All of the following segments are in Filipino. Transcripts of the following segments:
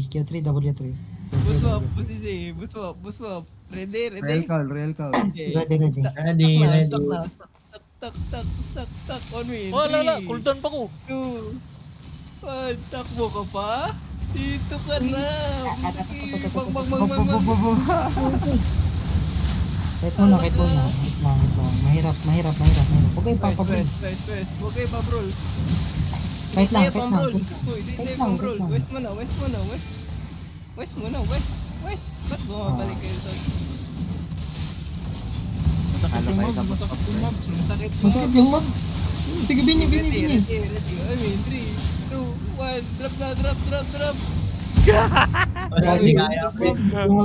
Q3W3. Buswap. Ready? Real call. Okay. Ready. Stuck on me. Wala, cooldown pa ko. 2, 1, takbo ka pa? Dito ka na. Bang. Kahit muna. Wait lang. Mahirap. Huwag kayo papabrol. West. Huwag kayo pabrol. Kahit lang. West mo na. Ba't bumabalik kayo doon? Masakit Masakit yung mobs. Sige, bini. Ready. I mean, 3, 2, 1. Drop. Hindi kaya.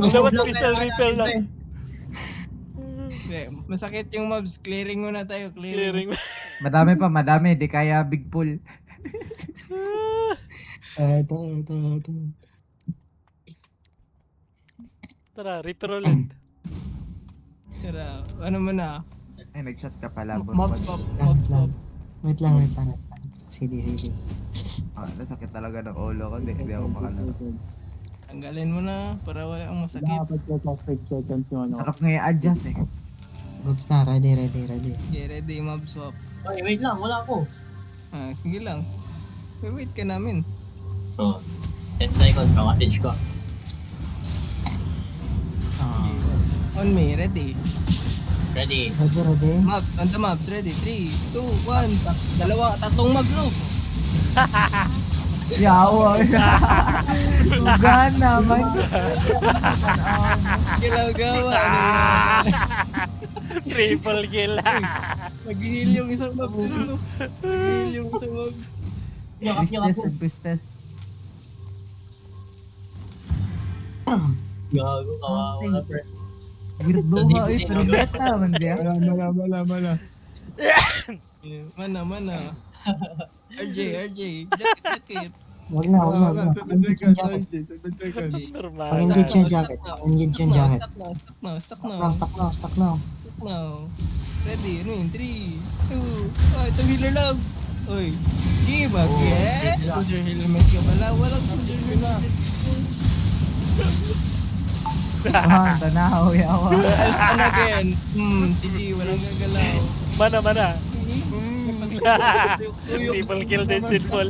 Dapat pistol refill lang. Hindi, masakit yung mobs. Clearing muna tayo. Clearing. Madami. Di kaya big pool. Ito. Tara, repair ulit. Tara, ano mo na? Ay, nag-chat ka pala. Mob stop. Wait lang. CD. Nasakit talaga ng ulo ko. Hindi ako makalaro. Tanggalin mo na para wala akong masakit. Sarap nga i-adjust eh. Goods na. Ready. Okay, ready, mob swap. Oy, wait lang, wala ako. Sige lang. Wait ka namin. So, 10 seconds, makatage ko. On me, ready. Ready? Ready. Mobs, on the mobs, ready. 3, 2, 1. Tatlong mob, no? Yawa. Ugan naman. Gilagawa. Triple kill. Nag-heal yung isang mob sila, no? Business. Gago, kawawa, pre. Weirdo nga eh. Tribet naman diya. Mala. Mana. RJ. Jacket. Wag na. Pag-engage yung jacket. Normal. Pag-engage yung jacket. Stuck now. Ready, ano yun? 3, 2, itong healer lang. Uy, give again. Soldier helmet ka pala. Walang soldier helmet. Tanaw, yawa. Stand again. Sige, walang gagalaw. Mana. Triple kill din sinful.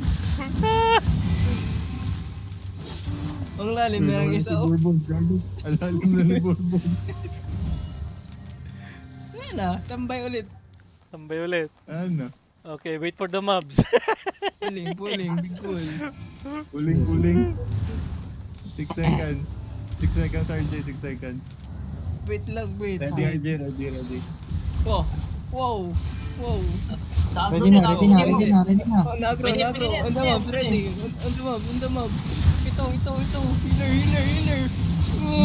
Ang lalim na ng isa. Alalim na ni Bourbon. Ayan na, tambay ulit. Ano? Okay, wait for the mobs. Pulling, big goal. Uling. 6 seconds. 6 seconds, RJ. 6 seconds. Wait lang. Ready. Wow. Ready na. Oh, nagro. On the mobs, ready. On the mobs. Ito. Healer.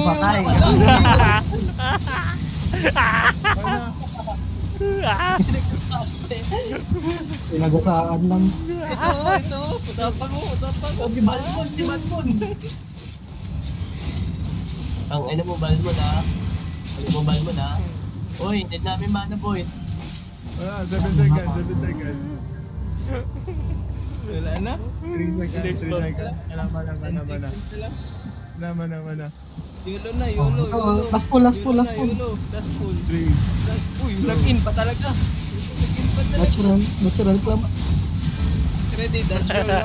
Patay. Pinagasaan lang. Ito. Utapang mo. Si Balmon. Ang ano mo, Balmon na. Uy, hindi namin mana, boys. Wala, 7 seconds. Wala na? 3 seconds. Mana. YOLO. Last pull. Last pull. 3. Uy, nag-in pa talaga. Natural clamp. Ready, dodge roll na.